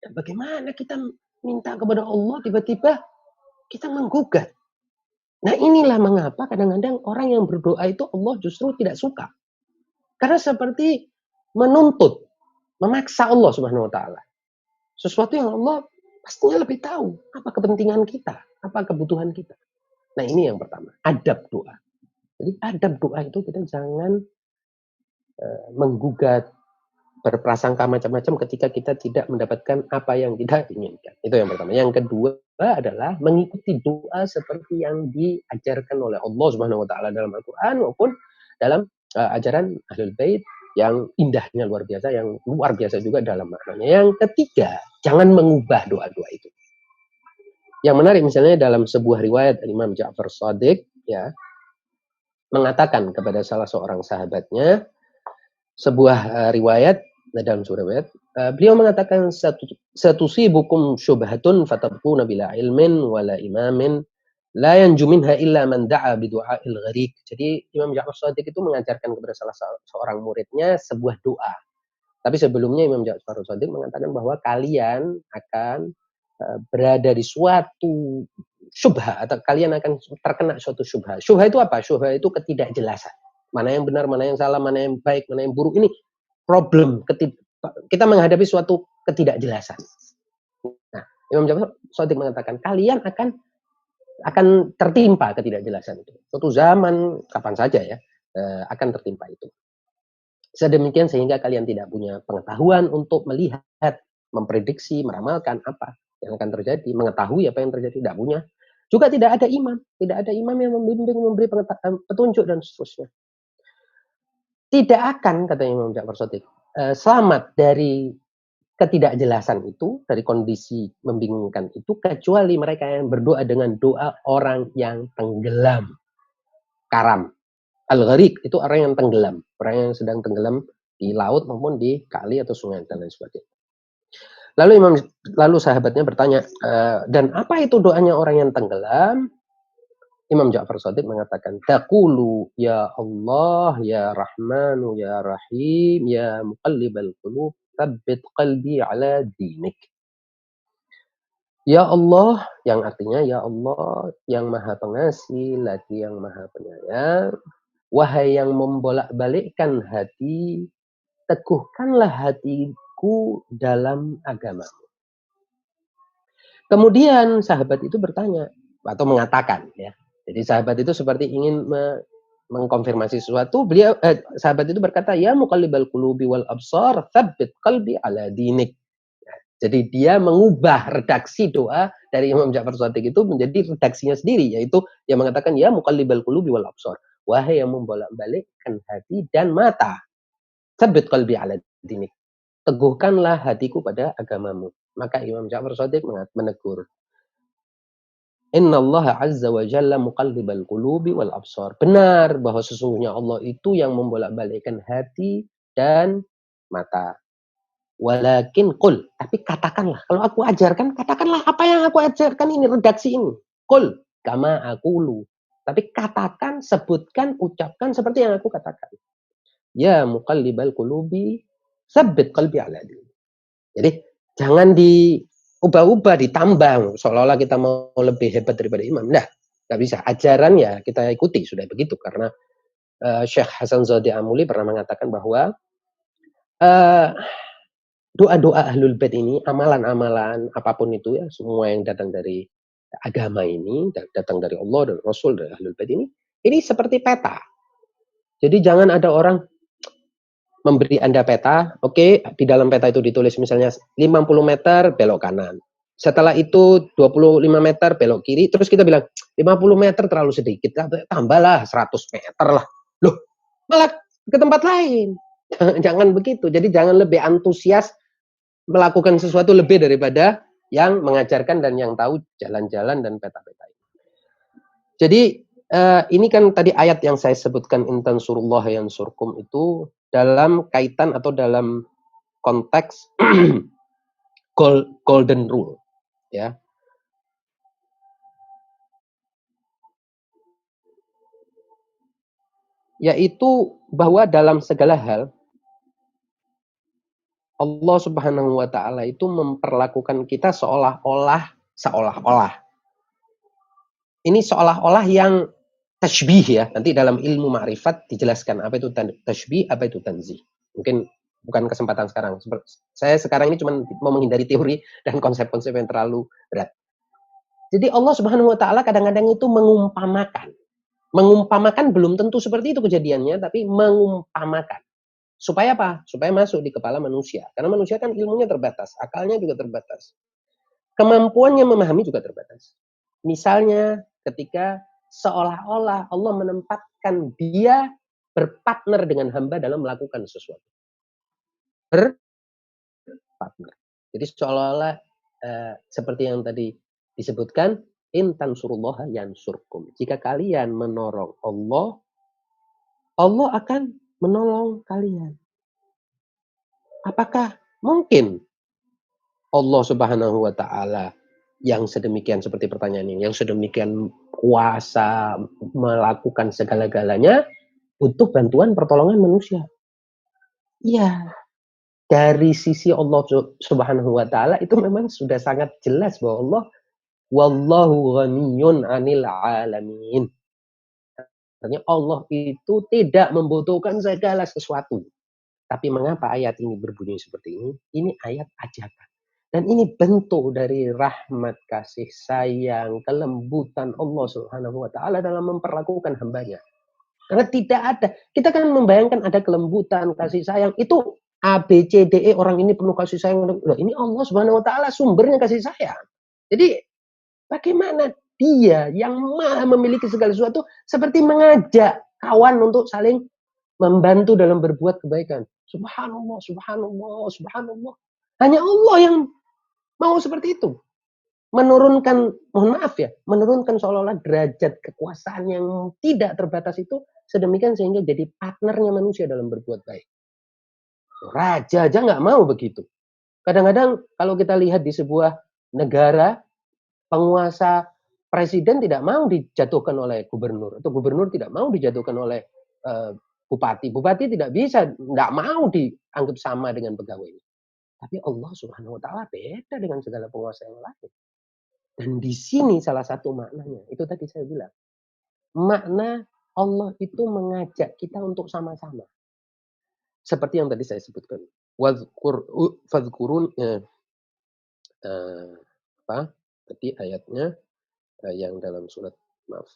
Dan bagaimana kita minta kepada Allah tiba-tiba kita menggugat. Nah inilah mengapa kadang-kadang orang yang berdoa itu Allah justru tidak suka. Karena seperti menuntut, memaksa Allah Subhanahu wa taala. Sesuatu yang Allah pastinya lebih tahu apa kepentingan kita, apa kebutuhan kita. Nah, ini yang pertama, adab doa. Jadi adab doa itu kita jangan menggugat, berprasangka macam-macam ketika kita tidak mendapatkan apa yang kita inginkan. Itu yang pertama. Yang kedua adalah mengikuti doa seperti yang diajarkan oleh Allah Subhanahu wa taala dalam Al-Qur'an maupun dalam ajaran Ahlul Bait yang indahnya luar biasa, yang luar biasa juga dalam maknanya. Yang ketiga, jangan mengubah doa-doa itu. Yang menarik misalnya dalam sebuah riwayat Imam Ja'far Shadiq ya mengatakan kepada salah seorang sahabatnya sebuah riwayat dalam sebuah riwayat beliau mengatakan satusibukum syubhatun fatabquna bila ilmin wala imamin la yanju minha illa man da'a bi du'ail gharik. Jadi Imam Ja'far Shadiq itu mengajarkan kepada salah seorang muridnya sebuah doa. Tapi sebelumnya Imam Ja'far Shadiq mengatakan bahwa kalian akan berada di suatu syubha atau kalian akan terkena suatu syubha. Syubha itu apa? Syubha itu ketidakjelasan. Mana yang benar, mana yang salah, mana yang baik, mana yang buruk. Ini problem. Kita menghadapi suatu ketidakjelasan. Nah, Imam Ja'far Shadiq mengatakan kalian akan tertimpa ketidakjelasan itu. Suatu zaman kapan saja ya akan tertimpa itu. Sedemikian sehingga kalian tidak punya pengetahuan untuk melihat, memprediksi, meramalkan apa yang akan terjadi, mengetahui apa yang terjadi, tidak punya. Juga tidak ada imam yang membimbing, memberi petunjuk dan seterusnya. Tidak akan, kata Imam Ja'far Shadiq, selamat dari ketidakjelasan itu, dari kondisi membingungkan itu, kecuali mereka yang berdoa dengan doa orang yang tenggelam, karam. Al-gharik itu orang yang tenggelam, orang yang sedang tenggelam di laut maupun di kali atau sungai dan lain sebagainya. Lalu sahabatnya bertanya, dan apa itu doanya orang yang tenggelam? Imam Ja'far Shadiq mengatakan, taqulu ya Allah, ya Rahmanu, ya Rahim, ya Muqallibal Qulub, tsabbit qalbi ala dinik. Ya Allah, yang artinya ya Allah, yang Maha Pengasih, lagi yang Maha Penyayang. Wahai yang membolak-balikkan hati, teguhkanlah hatiku dalam agamamu. Kemudian sahabat itu bertanya atau mengatakan ya. Jadi sahabat itu seperti ingin mengkonfirmasi sesuatu. Sahabat itu berkata, ya muqallibal qulubi wal absar, tsabbit qalbi ala dinik. Jadi dia mengubah redaksi doa dari Imam Ja'far Shadiq itu menjadi redaksinya sendiri, yaitu yang mengatakan ya muqallibal qulubi wal absar. Wahai yang membolak-balikkan hati dan mata, tsabbit qalbi ala dinik. Teguhkanlah hatiku pada agamamu. Maka Imam Ja'far Shadiq menegur, Innallaha azza wa jalla muqallibal qulubi wal absar. Benar bahwa sesungguhnya Allah itu yang membolak-balikkan hati dan mata. Walakin qul, tapi katakanlah, kalau aku ajarkan, katakanlah apa yang aku ajarkan ini, redaksi ini. Qul kama aqulu. Tapi katakan, sebutkan, ucapkan seperti yang aku katakan. Ya muqallibal qulubi, tsabbit qalbi ala dinik. Jadi jangan diubah-ubah, ditambah seolah-olah kita mau lebih hebat daripada imam. Nah, nggak bisa. Ajaran ya kita ikuti sudah begitu karena Syekh Hasan Zadi Amuli pernah mengatakan bahwa uh, doa-doa ahlul bait ini, amalan-amalan apapun itu ya, semua yang datang dari agama ini, datang dari Allah dan Rasul dari ahlul bait ini seperti peta. Jadi jangan ada orang memberi Anda peta, oke, di dalam peta itu ditulis misalnya 50 meter belok kanan. Setelah itu 25 meter belok kiri, terus kita bilang 50 meter terlalu sedikit, tambahlah 100 meter lah. Loh, malah ke tempat lain. Jangan begitu. Jadi jangan lebih antusias melakukan sesuatu lebih daripada yang mengajarkan dan yang tahu jalan-jalan dan peta-peta. Jadi ini kan tadi ayat yang saya sebutkan intan surullah yang surkum itu dalam kaitan atau dalam konteks golden rule, ya. Yaitu bahwa dalam segala hal Allah Subhanahu wa taala itu memperlakukan kita seolah-olah ini seolah-olah yang tashbih ya. Nanti dalam ilmu ma'rifat dijelaskan apa itu tashbih, apa itu tanzih. Mungkin bukan kesempatan sekarang. Saya sekarang ini cuma mau menghindari teori dan konsep-konsep yang terlalu berat. Jadi Allah Subhanahu wa taala kadang-kadang itu mengumpamakan. Mengumpamakan belum tentu seperti itu kejadiannya, tapi mengumpamakan. Supaya apa? Supaya masuk di kepala manusia. Karena manusia kan ilmunya terbatas, akalnya juga terbatas. Kemampuannya memahami juga terbatas. Misalnya ketika seolah-olah Allah menempatkan dia berpartner dengan hamba dalam melakukan sesuatu. Berpartner. Jadi seolah-olah seperti yang tadi disebutkan, in tansurullaha yansurkum. Jika kalian menolong Allah, Allah akan menolong kalian. Apakah mungkin Allah Subhanahu wa taala yang sedemikian seperti pertanyaan ini, yang sedemikian kuasa melakukan segala-galanya butuh bantuan pertolongan manusia? Iya, dari sisi Allah Subhanahu wa taala itu memang sudah sangat jelas bahwa Allah wallahu ghaniyun 'anil 'alamin. Artinya Allah itu tidak membutuhkan segala sesuatu. Tapi mengapa ayat ini berbunyi seperti ini? Ini ayat ajakan. Dan ini bentuk dari rahmat, kasih sayang, kelembutan Allah Subhanahu wa taala dalam memperlakukan hambanya. Karena tidak ada, kita kan membayangkan ada kelembutan, kasih sayang, itu A, B, C, D, E, orang ini penuh kasih sayang. Loh, ini Allah Subhanahu wa taala sumbernya kasih sayang. Jadi bagaimana dia yang maha memiliki segala sesuatu seperti mengajak kawan untuk saling membantu dalam berbuat kebaikan. Subhanallah, subhanallah, subhanallah. Hanya Allah yang mau seperti itu. Menurunkan, mohon maaf ya, menurunkan seolah-olah derajat kekuasaan yang tidak terbatas itu sedemikian sehingga jadi partnernya manusia dalam berbuat baik. Raja aja nggak mau begitu. Kadang-kadang kalau kita lihat di sebuah negara, penguasa presiden tidak mau dijatuhkan oleh gubernur, atau gubernur tidak mau dijatuhkan oleh bupati. Bupati tidak bisa, tidak mau dianggap sama dengan pegawai. Tapi Allah Subhanahu wa taala beda dengan segala penguasa yang lain. Dan di sini salah satu maknanya, itu tadi saya bilang. Makna Allah itu mengajak kita untuk sama-sama. Seperti yang tadi saya sebutkan. Fadhkurun apa? Tadi ayatnya yang dalam surat maaf.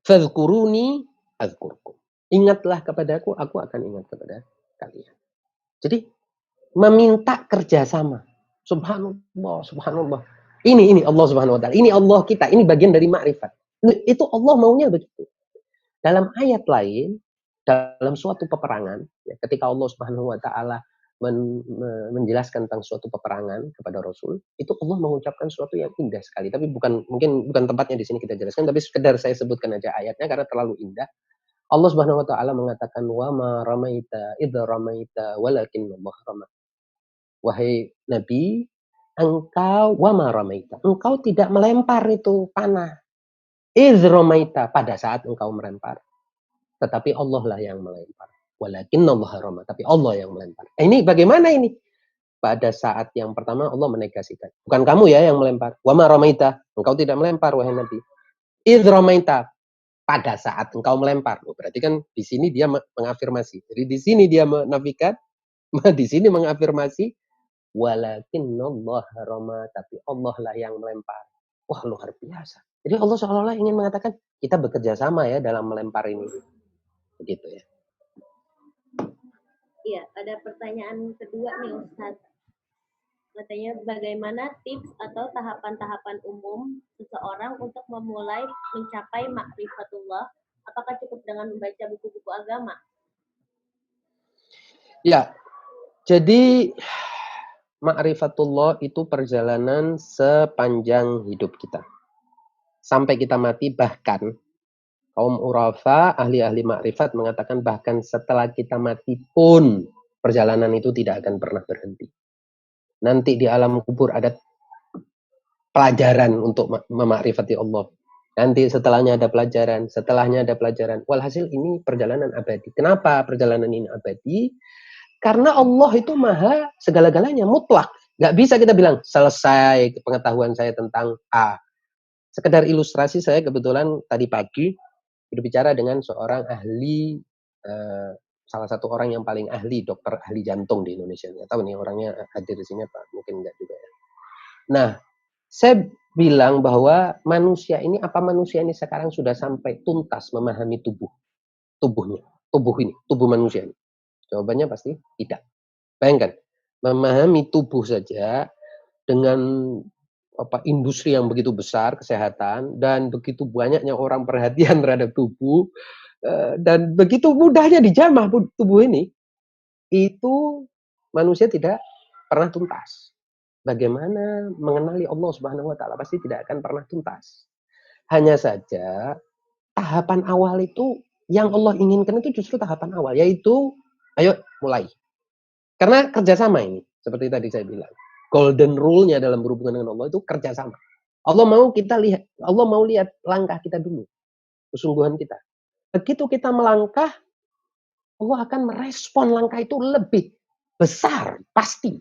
Fadhkuruni adzkurkum. Ingatlah kepadaku, aku akan ingat kepada kalian. Jadi meminta kerjasama. Subhanallah, subhanallah. Ini Allah Subhanahu wa taala. Ini Allah kita. Ini bagian dari makrifat. Itu Allah maunya begitu. Dalam ayat lain, dalam suatu peperangan, ya, ketika Allah Subhanahu wa taala menjelaskan tentang suatu peperangan kepada Rasul, itu Allah mengucapkan sesuatu yang indah sekali. Tapi mungkin bukan tempatnya di sini kita jelaskan, tapi sekedar saya sebutkan aja ayatnya karena terlalu indah. Allah Subhanahu wa taala mengatakan wa ma ramaita idza ramaita walakin Allah rama. Wahai Nabi, engkau wa ma ramaita. Engkau tidak melempar itu panah. Idz ramaita, pada saat engkau melempar. Tetapi Allah lah yang melempar. Walakinnallaha rama, tapi Allah yang melempar. Ini bagaimana ini? Pada saat yang pertama Allah menegasikan. Bukan kamu ya yang melempar. Wa ma ramaita, engkau tidak melempar wahai Nabi. Idz ramaita, pada saat engkau melempar. Oh, berarti kan di sini dia mengafirmasi. Jadi di sini dia menafikan, di sini mengafirmasi. Walakinnallaha rama, tapi Allah lah yang melempar. Wah, luar biasa. Jadi Allah seolah-olah ingin mengatakan kita bekerja sama ya dalam melempar ini. Begitu ya. Iya, ada pertanyaan kedua nih Ustaz. Katanya bagaimana tips atau tahapan-tahapan umum seseorang untuk memulai mencapai ma'rifatullah? Apakah cukup dengan membaca buku-buku agama? Ya, jadi ma'rifatullah itu perjalanan sepanjang hidup kita. Sampai kita mati, bahkan kaum urafa, ahli-ahli makrifat mengatakan bahkan setelah kita mati pun perjalanan itu tidak akan pernah berhenti. Nanti di alam kubur ada pelajaran untuk memakrifati Allah. Nanti setelahnya ada pelajaran, setelahnya ada pelajaran. Walhasil ini perjalanan abadi. Kenapa perjalanan ini abadi? Karena Allah itu maha segala-galanya, mutlak. Nggak bisa kita bilang selesai pengetahuan saya tentang A. Sekedar ilustrasi, saya kebetulan tadi pagi berbicara dengan seorang ahli, salah satu orang yang paling ahli, dokter ahli jantung di Indonesia. Nggak tahu nih orangnya hadir di sini apa, mungkin enggak juga ya. Nah, saya bilang bahwa manusia ini sekarang sudah sampai tuntas memahami tubuhnya, tubuh manusia ini. Jawabannya pasti tidak. Bayangkan, memahami tubuh saja dengan industri yang begitu besar kesehatan dan begitu banyaknya orang perhatian terhadap tubuh dan begitu mudahnya dijamah tubuh ini, itu manusia tidak pernah tuntas. Bagaimana mengenali Allah Subhanahu wa taala, pasti tidak akan pernah tuntas. Hanya saja tahapan awal itu yang Allah inginkan itu justru tahapan awal, yaitu ayo mulai. Karena kerjasama ini, seperti tadi saya bilang. Golden rule-nya dalam berhubungan dengan Allah itu kerjasama. Allah mau lihat langkah kita dulu, kesungguhan kita. Begitu kita melangkah, Allah akan merespon langkah itu lebih besar, pasti.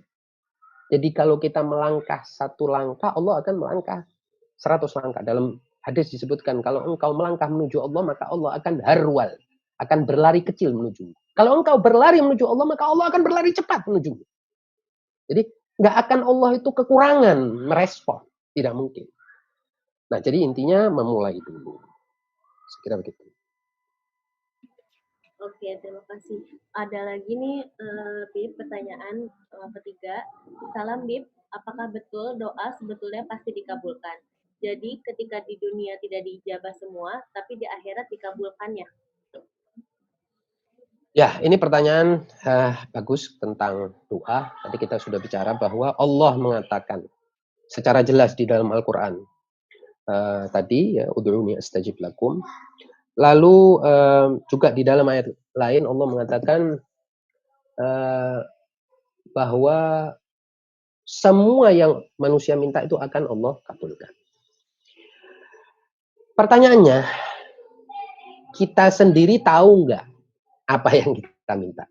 Jadi kalau kita melangkah satu langkah, Allah akan melangkah 100 langkah. Dalam hadis disebutkan, kalau engkau melangkah menuju Allah, maka Allah akan harwal, akan berlari kecil menuju. Kalau engkau berlari menuju Allah, maka Allah akan berlari cepat menuju. Jadi nggak akan Allah itu kekurangan merespon, tidak mungkin. Nah, jadi intinya memulai dulu. Sekira begitu. Oke, terima kasih. Ada lagi nih, Bib, pertanyaan ketiga. Salam Bib, apakah betul doa sebetulnya pasti dikabulkan? Jadi ketika di dunia tidak diijabah semua, tapi di akhirat dikabulkannya. Ya, ini pertanyaan bagus tentang doa. Tadi kita sudah bicara bahwa Allah mengatakan secara jelas di dalam Al-Quran. Tadi, ya, ud'uni astajib lakum. Lalu juga di dalam ayat lain Allah mengatakan bahwa semua yang manusia minta itu akan Allah kabulkan. Pertanyaannya, kita sendiri tahu nggak apa yang kita minta?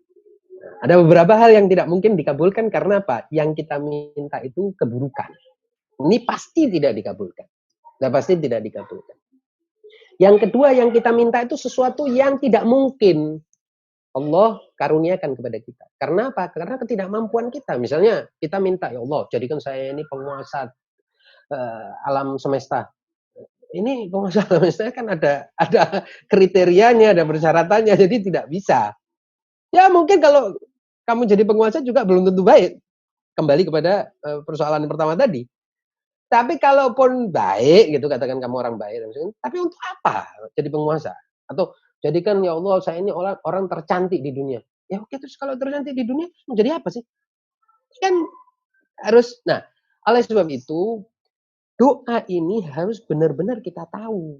Ada beberapa hal yang tidak mungkin dikabulkan karena apa? Yang kita minta itu keburukan. Ini pasti tidak dikabulkan. Nah, pasti tidak dikabulkan. Yang kedua yang kita minta itu sesuatu yang tidak mungkin Allah karuniakan kepada kita. Karena apa? Karena ketidakmampuan kita. Misalnya kita minta, ya Allah, jadikan saya ini penguasa alam semesta. Ini penguasa alam semesta kan ada kriterianya, ada persyaratannya, jadi tidak bisa. Ya mungkin kalau kamu jadi penguasa juga belum tentu baik. Kembali kepada persoalan yang pertama tadi. Tapi kalaupun baik gitu, katakan kamu orang baik, tapi untuk apa jadi penguasa? Atau jadikan ya Allah saya ini orang tercantik di dunia. Ya oke, terus kalau tercantik di dunia menjadi apa sih? Kan harus, nah oleh sebab itu doa ini harus benar-benar kita tahu.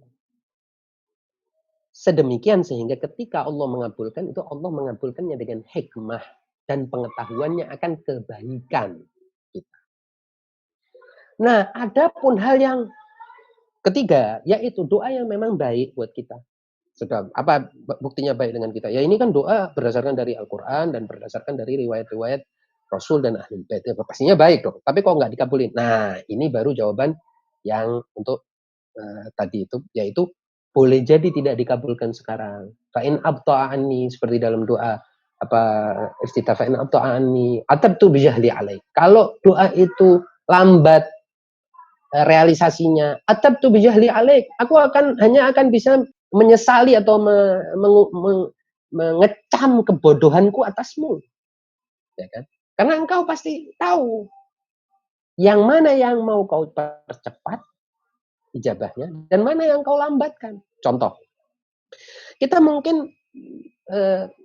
Sedemikian sehingga ketika Allah mengabulkan itu Allah mengabulkannya dengan hikmah dan pengetahuannya akan kebaikan kita. Nah, ada pun hal yang ketiga, yaitu doa yang memang baik buat kita. Sudah, apa buktinya baik dengan kita? Ya ini kan doa berdasarkan dari Al-Quran dan berdasarkan dari riwayat-riwayat Rasul dan Ahlul Bait. Ya, pastinya baik dong. Tapi kok nggak dikabulin? Nah, ini baru jawaban yang untuk tadi itu, yaitu boleh jadi tidak dikabulkan sekarang. Fa'in abta'ani, seperti dalam doa apa istighfar, fa'in abta'ani atabtu bijahli alaik. Kalau doa itu lambat realisasinya, atabtu bijahli alaik, aku hanya akan bisa menyesali atau mengecam kebodohanku atasmu, ya kan? Karena engkau pasti tahu yang mana yang mau kau percepat ijabahnya dan mana yang kau lambatkan. Contoh, kita mungkin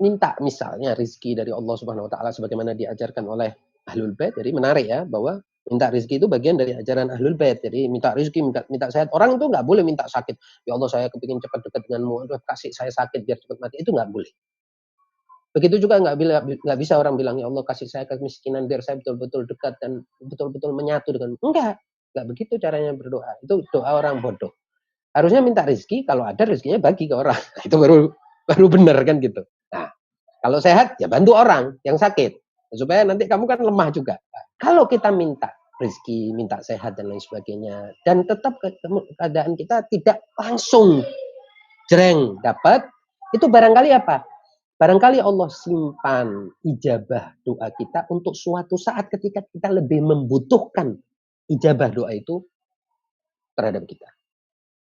minta misalnya rizki dari Allah Subhanahu Wa Taala sebagaimana diajarkan oleh Ahlul Bait. Jadi menarik ya bahwa minta rizki itu bagian dari ajaran Ahlul Bait. Jadi minta rizki, minta sehat. Orang itu nggak boleh minta sakit. Ya Allah, saya kepingin cepat dekat denganmu, kasih saya sakit biar cepat mati. Itu nggak boleh. Begitu juga nggak bisa orang bilang, ya Allah kasih saya kemiskinan biar saya betul-betul dekat dan betul-betul menyatu dengan. Enggak begitu caranya berdoa. Itu doa orang bodoh. Harusnya minta rezeki, kalau ada rezekinya bagi ke orang. Itu baru benar kan gitu. Nah, kalau sehat ya bantu orang yang sakit supaya nanti kamu kan lemah juga. Nah, kalau kita minta rezeki, minta sehat dan lain sebagainya, dan tetap keadaan kita tidak langsung jreng dapat, itu barangkali apa? Barangkali Allah simpan ijabah doa kita untuk suatu saat ketika kita lebih membutuhkan ijabah doa itu terhadap kita.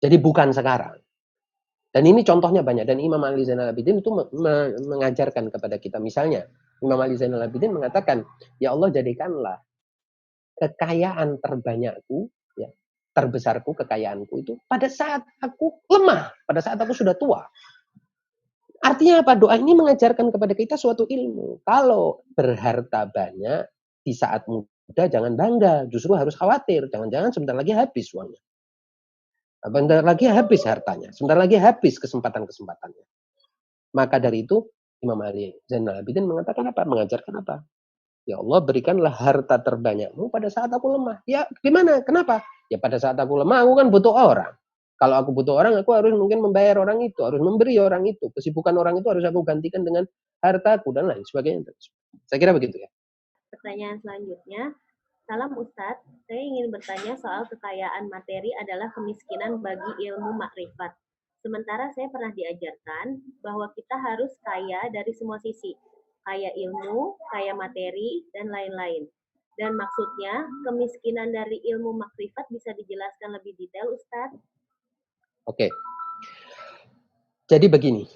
Jadi bukan sekarang. Dan ini contohnya banyak. Dan Imam Ali Zainal Abidin itu mengajarkan kepada kita. Misalnya, Imam Ali Zainal Abidin mengatakan, ya Allah jadikanlah kekayaan terbanyakku, ya, terbesarku, kekayaanku itu pada saat aku lemah, pada saat aku sudah tua. Artinya apa? Doa ini mengajarkan kepada kita suatu ilmu. Kalau berharta banyak di saat muda jangan bangga, justru harus khawatir. Jangan-jangan sebentar lagi habis uangnya. Sebentar lagi habis hartanya, sebentar lagi habis kesempatan-kesempatannya. Maka dari itu Imam Ali Zainal Abidin mengatakan apa? Mengajarkan apa? Ya Allah berikanlah harta terbanyakmu pada saat aku lemah. Ya gimana? Kenapa? Ya pada saat aku lemah aku kan butuh orang. Kalau aku butuh orang, aku harus mungkin membayar orang itu, harus memberi orang itu. Kesibukan orang itu harus aku gantikan dengan hartaku dan lain sebagainya. Saya kira begitu ya. Pertanyaan selanjutnya, salam Ustadz, saya ingin bertanya soal kekayaan materi adalah kemiskinan bagi ilmu makrifat. Sementara saya pernah diajarkan bahwa kita harus kaya dari semua sisi, kaya ilmu, kaya materi, dan lain-lain. Dan maksudnya, kemiskinan dari ilmu makrifat bisa dijelaskan lebih detail, Ustadz? Oke. Jadi begini,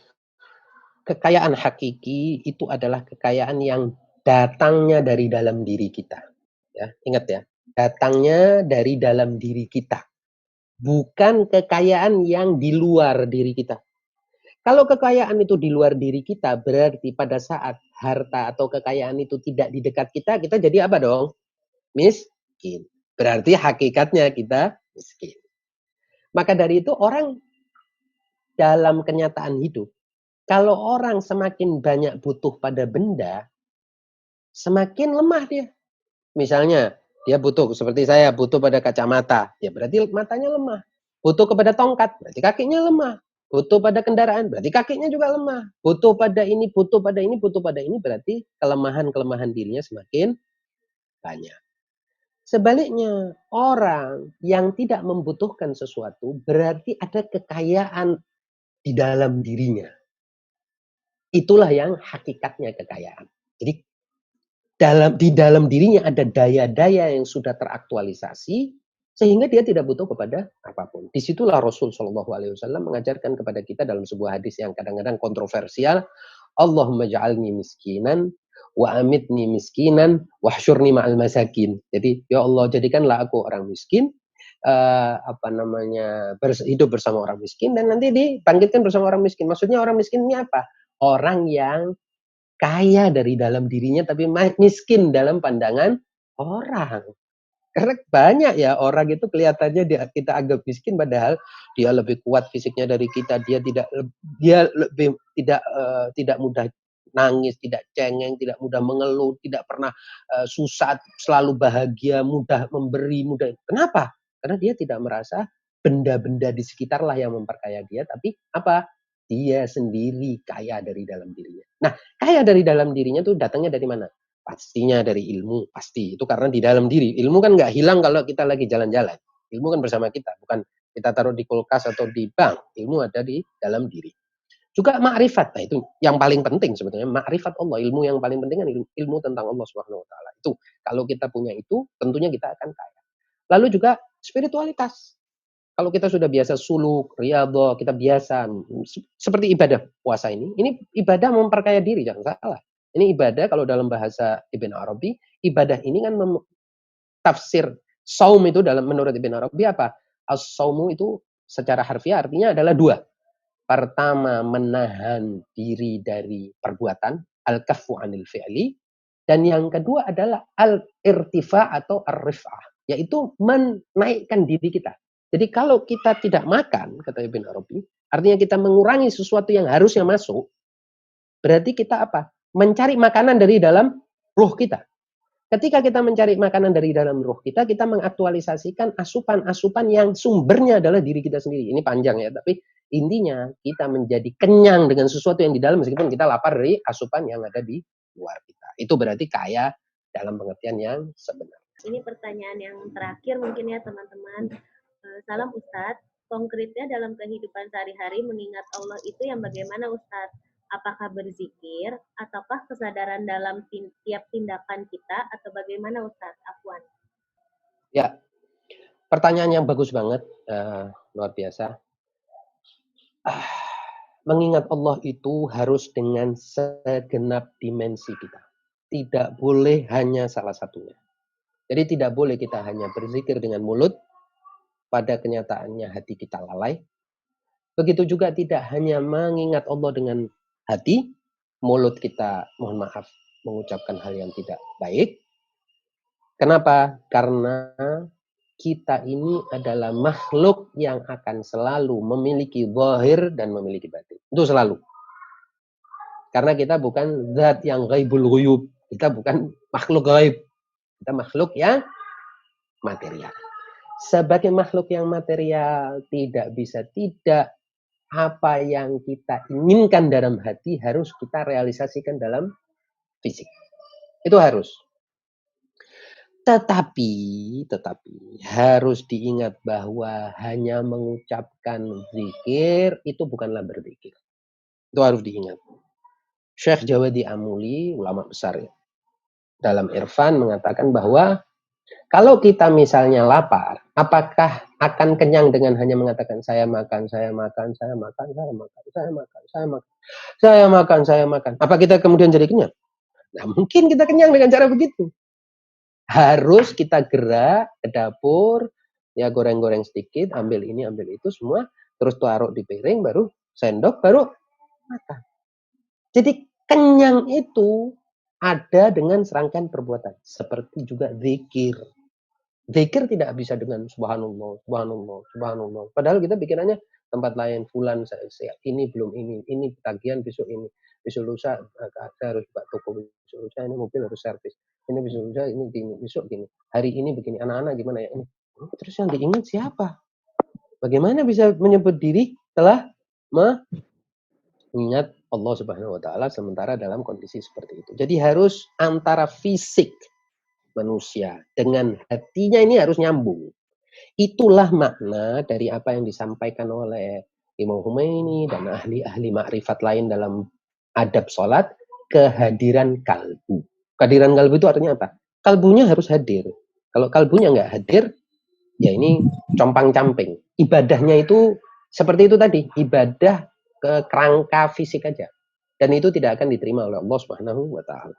kekayaan hakiki itu adalah kekayaan yang datangnya dari dalam diri kita. Ya, ingat ya, datangnya dari dalam diri kita. Bukan kekayaan yang di luar diri kita. Kalau kekayaan itu di luar diri kita, berarti pada saat harta atau kekayaan itu tidak di dekat kita, kita jadi apa dong? Miskin. Berarti hakikatnya kita miskin. Maka dari itu orang dalam kenyataan hidup, kalau orang semakin banyak butuh pada benda, semakin lemah dia. Misalnya, dia butuh, seperti saya, butuh pada kacamata. Ya berarti matanya lemah. Butuh kepada tongkat, berarti kakinya lemah. Butuh pada kendaraan, berarti kakinya juga lemah. Butuh pada ini, butuh pada ini, butuh pada ini, berarti kelemahan-kelemahan dirinya semakin banyak. Sebaliknya, orang yang tidak membutuhkan sesuatu, berarti ada kekayaan di dalam dirinya. Itulah yang hakikatnya kekayaan. Jadi di dalam dirinya ada daya-daya yang sudah teraktualisasi sehingga dia tidak butuh kepada apapun. Disitulah Rasul Shallallahu Alaihi Wasallam mengajarkan kepada kita dalam sebuah hadis yang kadang-kadang kontroversial, Allahumma ja'alni miskinan wa amitni miskinan wahsyurni ma'al masakin. Jadi ya Allah jadikanlah aku orang miskin, hidup bersama orang miskin dan nanti dibangkitkan bersama orang miskin. Maksudnya orang miskin ini apa? Orang yang kaya dari dalam dirinya tapi miskin dalam pandangan orang. Karena banyak ya orang itu kelihatannya kita anggap miskin padahal dia lebih kuat fisiknya dari kita, dia lebih tidak mudah nangis, tidak cengeng, tidak mudah mengeluh, tidak pernah susah, selalu bahagia, mudah memberi, mudah. Kenapa? Karena dia tidak merasa benda-benda di sekitarlah yang memperkaya dia, tapi apa? Dia sendiri kaya dari dalam dirinya. Nah, kaya dari dalam dirinya tuh datangnya dari mana? Pastinya dari ilmu, pasti. Itu karena di dalam diri. Ilmu kan nggak hilang kalau kita lagi jalan-jalan. Ilmu kan bersama kita, bukan kita taruh di kulkas atau di bank. Ilmu ada di dalam diri. Juga makrifat, nah itu yang paling penting sebetulnya, makrifat Allah, ilmu yang paling penting kan ilmu tentang Allah Subhanahu wa taala. Itu kalau kita punya itu, tentunya kita akan kaya. Lalu juga spiritualitas. Kalau kita sudah biasa suluk, riyadhah, kita biasa seperti ibadah puasa ini ibadah memperkaya diri, jangan salah. Ini ibadah kalau dalam bahasa Ibn Arabi, ibadah ini kan tafsir saum itu dalam menurut Ibn Arabi apa? As-saumu itu secara harfiah artinya adalah dua. Pertama, menahan diri dari perbuatan, al-kaffu anil fi'li, dan yang kedua adalah al-irtifa atau ar-rif'ah, yaitu menaikkan diri kita. Jadi kalau kita tidak makan, kata Ibn Arabi, artinya kita mengurangi sesuatu yang harusnya masuk, berarti kita apa? Mencari makanan dari dalam ruh kita. Ketika kita mencari makanan dari dalam ruh kita, kita mengaktualisasikan asupan-asupan yang sumbernya adalah diri kita sendiri. Ini panjang ya, tapi intinya kita menjadi kenyang dengan sesuatu yang di dalam meskipun kita lapar dari asupan yang ada di luar kita. Itu berarti kaya dalam pengertian yang sebenarnya. Ini pertanyaan yang terakhir mungkin ya teman-teman. Salam Ustadz, konkretnya dalam kehidupan sehari-hari mengingat Allah itu yang bagaimana Ustadz? Apakah berzikir ataukah kesadaran dalam tiap tindakan kita atau bagaimana Ustadz? Afwan. Ya, pertanyaan yang bagus banget, luar biasa. Mengingat Allah itu harus dengan segenap dimensi kita. Tidak boleh hanya salah satunya. Jadi tidak boleh kita hanya berzikir dengan mulut, pada kenyataannya hati kita lalai. Begitu juga tidak hanya mengingat Allah dengan hati, mulut kita, mohon maaf, mengucapkan hal yang tidak baik. Kenapa? Karena kita ini adalah makhluk yang akan selalu memiliki zahir dan memiliki batin. Itu selalu. Karena kita bukan zat yang ghaibul ghuyub. Kita bukan makhluk gaib. Kita makhluk yang material. Sebagai makhluk yang material, tidak bisa tidak apa yang kita inginkan dalam hati harus kita realisasikan dalam fisik. Itu harus. Tetapi harus diingat bahwa hanya mengucapkan zikir itu bukanlah berzikir. Itu harus diingat. Syekh Jawadi Amuli, ulama besar ya, dalam Irfan mengatakan bahwa kalau kita misalnya lapar, apakah akan kenyang dengan hanya mengatakan saya makan, saya makan, saya makan, saya makan, saya makan, saya makan, saya makan, saya makan. Apa kita kemudian jadi kenyang? Nah, mungkin kita kenyang dengan cara begitu. Harus kita gerak ke dapur, ya goreng-goreng sedikit, ambil ini, ambil itu semua, terus taruh di piring, baru sendok, baru makan. Jadi kenyang itu ada dengan serangkaian perbuatan. Seperti juga zikir. Zikir tidak bisa dengan subhanallah, subhanallah, subhanallah. Padahal kita pikirannya tempat lain, fulan saya ini belum ini tagihan besok ini, besok lusa saya harus buka toko, besok lusa ini mobil harus servis, ini besok lusa ini gini, besok gini, hari ini begini, anak-anak gimana ya ini. Terus yang diingat siapa? Bagaimana bisa menyebut diri telah mengingat Allah Subhanahu wa taala sementara dalam kondisi seperti itu. Jadi harus antara fisik manusia dengan hatinya ini harus nyambung. Itulah makna dari apa yang disampaikan oleh Imam Khomeini dan ahli-ahli makrifat lain dalam adab sholat, kehadiran kalbu. Kehadiran kalbu itu artinya apa? Kalbunya harus hadir. Kalau kalbunya nggak hadir, ya ini compang-camping. Ibadahnya itu seperti itu tadi, ibadah ke kerangka fisik aja. Dan itu tidak akan diterima oleh Allah Subhanahu wa taala.